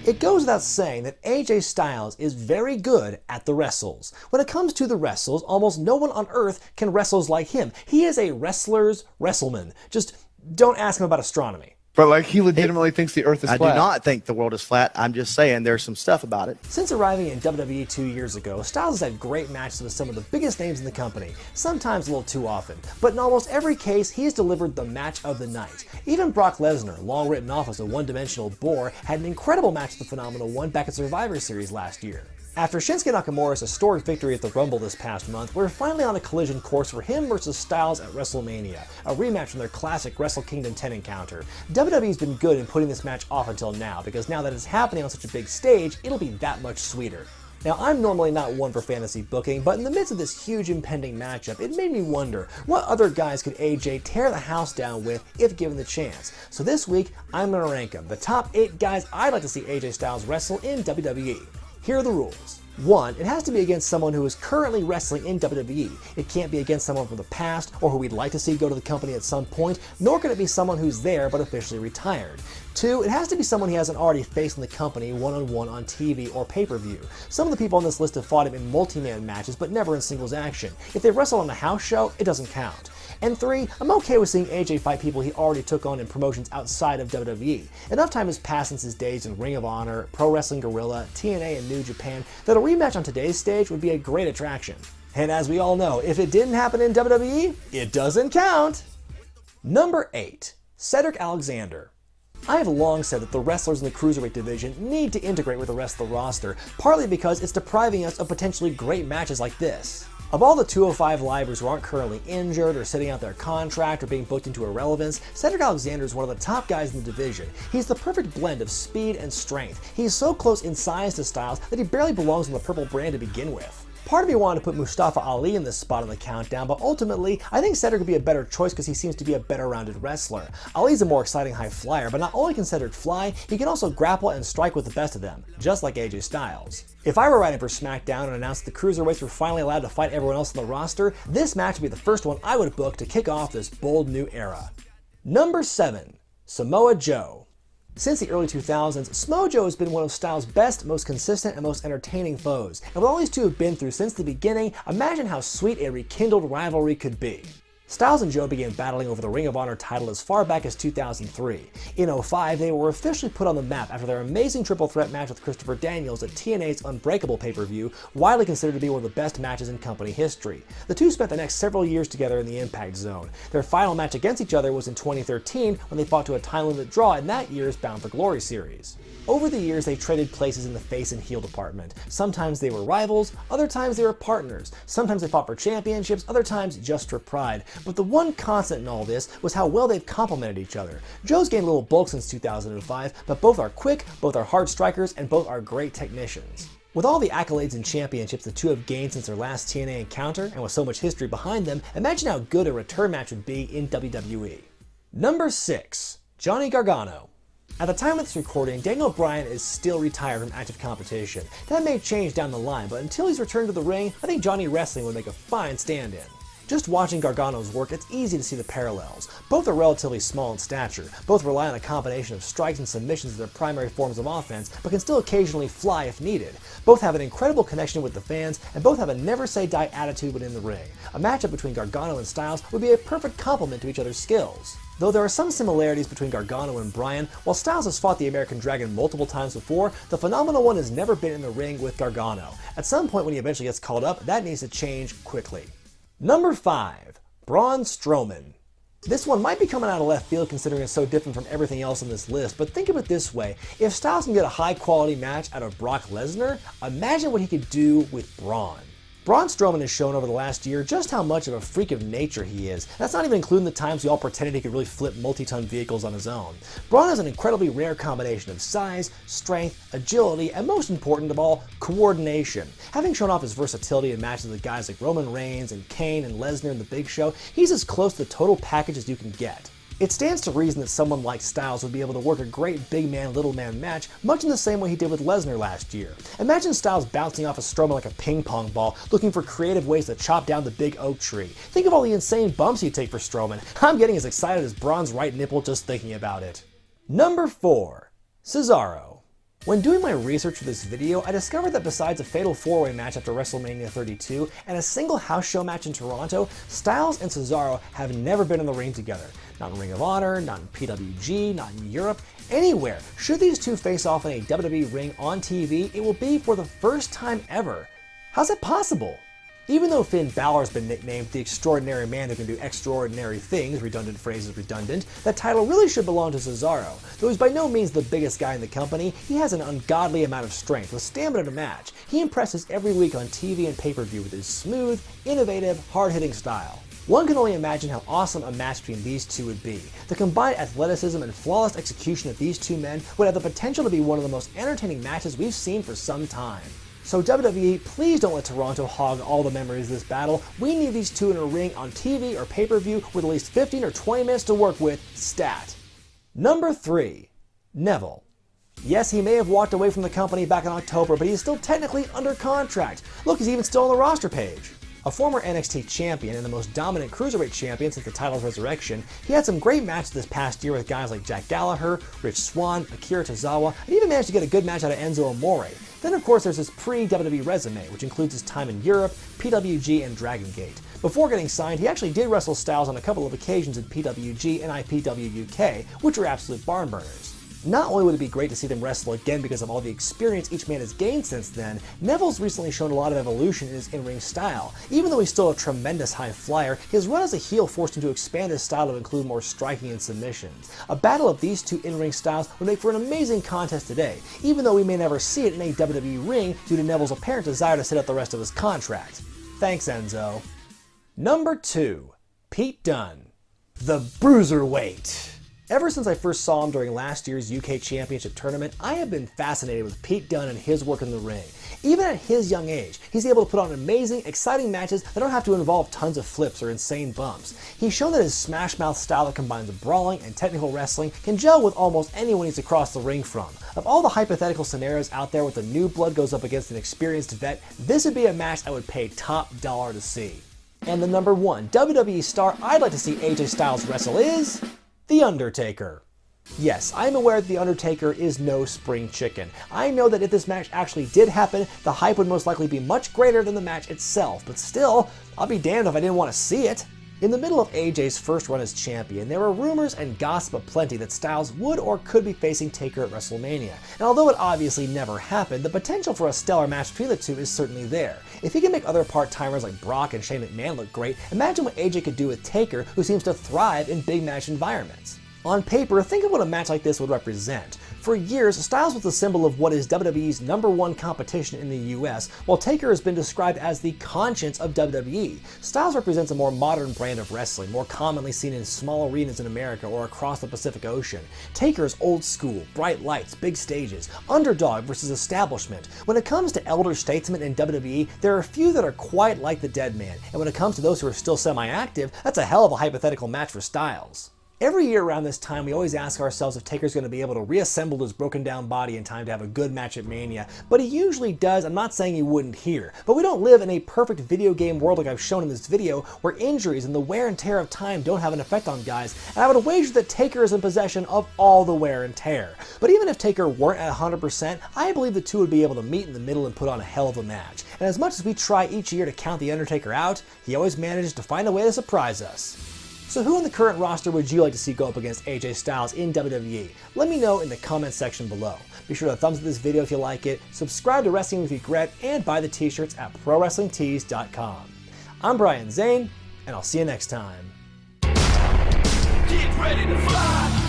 It goes without saying that AJ Styles is very good at the wrestles. When it comes to the wrestles, almost no one on earth can wrestle like him. He is a wrestler's wrestleman. Just don't ask him about astronomy. But like he legitimately thinks the earth is flat. I do not think the world is flat. I'm just saying there's some stuff about it. Since arriving in WWE 2 years ago, Styles has had great matches with some of the biggest names in the company, sometimes a little too often, but in almost every case, he has delivered the match of the night. Even Brock Lesnar, long written off as a one-dimensional bore, had an incredible match with the Phenomenal One back at Survivor Series last year. After Shinsuke Nakamura's historic victory at the Rumble this past month, we're finally on a collision course for him versus Styles at WrestleMania, a rematch from their classic Wrestle Kingdom 10 encounter. WWE's been good in putting this match off until now, because now that it's happening on such a big stage, it'll be that much sweeter. Now, I'm normally not one for fantasy booking, but in the midst of this huge impending matchup, it made me wonder, what other guys could AJ tear the house down with if given the chance? So this week, I'm going to rank them, the top 8 guys I'd like to see AJ Styles wrestle in WWE. Here are the rules. 1. It has to be against someone who is currently wrestling in WWE. It can't be against someone from the past or who we'd like to see go to the company at some point, nor can it be someone who's there but officially retired. 2. It has to be someone he hasn't already faced in the company one-on-one on TV or pay-per-view. Some of the people on this list have fought him in multi-man matches but never in singles action. If they wrestle on a house show, it doesn't count. And 3, I'm okay with seeing AJ fight people he already took on in promotions outside of WWE. Enough time has passed since his days in Ring of Honor, Pro Wrestling Guerrilla, TNA, and New Japan that a rematch on today's stage would be a great attraction. And as we all know, if it didn't happen in WWE, it doesn't count! Number 8. Cedric Alexander. I have long said that the wrestlers in the Cruiserweight division need to integrate with the rest of the roster, partly because it's depriving us of potentially great matches like this. Of all the 205 Livers who aren't currently injured or sitting out their contract or being booked into irrelevance, Cedric Alexander is one of the top guys in the division. He's the perfect blend of speed and strength. He's so close in size to Styles that he barely belongs on the purple brand to begin with. Part of me wanted to put Mustafa Ali in this spot on the countdown, but ultimately, I think Cedric would be a better choice because he seems to be a better rounded wrestler. Ali's a more exciting high flyer, but not only can Cedric fly, he can also grapple and strike with the best of them, just like AJ Styles. If I were writing for SmackDown and announced the Cruiserweights were finally allowed to fight everyone else on the roster, this match would be the first one I would book to kick off this bold new era. Number 7. Samoa Joe. Since the early 2000s, Samoa Joe has been one of Styles' best, most consistent, and most entertaining foes. And with all these two have been through since the beginning, imagine how sweet a rekindled rivalry could be. Styles and Joe began battling over the Ring of Honor title as far back as 2003. In 2005, they were officially put on the map after their amazing triple threat match with Christopher Daniels at TNA's Unbreakable pay-per-view, widely considered to be one of the best matches in company history. The two spent the next several years together in the Impact Zone. Their final match against each other was in 2013 when they fought to a time-limit draw in that year's Bound for Glory series. Over the years, they traded places in the face and heel department. Sometimes they were rivals, other times they were partners. Sometimes they fought for championships, other times just for pride. But the one constant in all this was how well they've complemented each other. Joe's gained a little bulk since 2005, but both are quick, both are hard strikers, and both are great technicians. With all the accolades and championships the two have gained since their last TNA encounter, and with so much history behind them, imagine how good a return match would be in WWE. Number 6. Johnny Gargano. At the time of this recording, Daniel Bryan is still retired from active competition. That may change down the line, but until he's returned to the ring, I think Johnny Wrestling would make a fine stand-in. Just watching Gargano's work, it's easy to see the parallels. Both are relatively small in stature, both rely on a combination of strikes and submissions as their primary forms of offense, but can still occasionally fly if needed. Both have an incredible connection with the fans, and both have a never-say-die attitude within the ring. A matchup between Gargano and Styles would be a perfect complement to each other's skills. Though there are some similarities between Gargano and Bryan, while Styles has fought the American Dragon multiple times before, the Phenomenal One has never been in the ring with Gargano. At some point when he eventually gets called up, that needs to change quickly. Number 5. Braun Strowman. This one might be coming out of left field considering it's so different from everything else on this list, but think of it this way. If Styles can get a high quality match out of Brock Lesnar, imagine what he could do with Braun. Braun Strowman has shown over the last year just how much of a freak of nature he is. That's not even including the times we all pretended he could really flip multi-ton vehicles on his own. Braun has an incredibly rare combination of size, strength, agility, and most important of all, coordination. Having shown off his versatility in matches with guys like Roman Reigns and Kane and Lesnar in the Big Show, he's as close to the total package as you can get. It stands to reason that someone like Styles would be able to work a great big man, little man match, much in the same way he did with Lesnar last year. Imagine Styles bouncing off of Strowman like a ping pong ball, looking for creative ways to chop down the big oak tree. Think of all the insane bumps he'd take for Strowman. I'm getting as excited as Braun's right nipple just thinking about it. Number 4. Cesaro. When doing my research for this video, I discovered that besides a fatal 4-way match after WrestleMania 32 and a single house show match in Toronto, Styles and Cesaro have never been in the ring together. Not in Ring of Honor, not in PWG, not in Europe, anywhere. Should these two face off in a WWE ring on TV, it will be for the first time ever. How's that possible? Even though Finn Balor has been nicknamed the extraordinary man who can do extraordinary things, redundant phrases redundant, that title really should belong to Cesaro. Though he's by no means the biggest guy in the company, he has an ungodly amount of strength with stamina to match. He impresses every week on TV and pay-per-view with his smooth, innovative, hard-hitting style. One can only imagine how awesome a match between these two would be. The combined athleticism and flawless execution of these two men would have the potential to be one of the most entertaining matches we've seen for some time. So WWE, please don't let Toronto hog all the memories of this battle. We need these two in a ring on TV or pay-per-view with at least 15 or 20 minutes to work with, stat. Number 3. Neville. Yes, he may have walked away from the company back in October, but he's still technically under contract. Look, he's even still on the roster page. A former NXT champion and the most dominant cruiserweight champion since the title's resurrection, he had some great matches this past year with guys like Jack Gallagher, Rich Swann, Akira Tozawa, and even managed to get a good match out of Enzo Amore. Then of course there's his pre-WWE resume, which includes his time in Europe, PWG, and Dragon Gate. Before getting signed, he actually did wrestle Styles on a couple of occasions in PWG and IPW UK, which were absolute barn burners. Not only would it be great to see them wrestle again because of all the experience each man has gained since then, Neville's recently shown a lot of evolution in his in-ring style. Even though he's still a tremendous high flyer, his run as a heel forced him to expand his style to include more striking and submissions. A battle of these two in-ring styles would make for an amazing contest today, even though we may never see it in a WWE ring due to Neville's apparent desire to sit out the rest of his contract. Thanks, Enzo. Number 2. Pete Dunne. The Bruiserweight. Ever since I first saw him during last year's UK Championship Tournament, I have been fascinated with Pete Dunne and his work in the ring. Even at his young age, he's able to put on amazing, exciting matches that don't have to involve tons of flips or insane bumps. He's shown that his smash mouth style that combines brawling and technical wrestling can gel with almost anyone he's across the ring from. Of all the hypothetical scenarios out there with a new blood goes up against an experienced vet, this would be a match I would pay top dollar to see. And the number 1 WWE star I'd like to see AJ Styles wrestle is The Undertaker. Yes, I'm aware that The Undertaker is no spring chicken. I know that if this match actually did happen, the hype would most likely be much greater than the match itself, but still, I'll be damned if I didn't want to see it. In the middle of AJ's first run as champion, there were rumors and gossip aplenty that Styles would or could be facing Taker at WrestleMania. And although it obviously never happened, the potential for a stellar match between the two is certainly there. If he can make other part-timers like Brock and Shane McMahon look great, imagine what AJ could do with Taker, who seems to thrive in big match environments. On paper, think of what a match like this would represent. For years, Styles was the symbol of what is WWE's #1 competition in the US, while Taker has been described as the conscience of WWE. Styles represents a more modern brand of wrestling, more commonly seen in small arenas in America or across the Pacific Ocean. Taker is old school, bright lights, big stages, underdog versus establishment. When it comes to elder statesmen in WWE, there are a few that are quite like the dead man, and when it comes to those who are still semi-active, that's a hell of a hypothetical match for Styles. Every year around this time, we always ask ourselves if Taker's going to be able to reassemble his broken down body in time to have a good match at Mania, but he usually does. I'm not saying he wouldn't here, but we don't live in a perfect video game world like I've shown in this video, where injuries and the wear and tear of time don't have an effect on guys, and I would wager that Taker is in possession of all the wear and tear. But even if Taker weren't at 100%, I believe the two would be able to meet in the middle and put on a hell of a match. And as much as we try each year to count The Undertaker out, he always manages to find a way to surprise us. So who in the current roster would you like to see go up against AJ Styles in WWE? Let me know in the comments section below. Be sure to thumbs up this video if you like it, subscribe to Wrestling with Wregret, and buy the t-shirts at ProWrestlingTees.com. I'm Brian Zane, and I'll see you next time. Get ready to fly.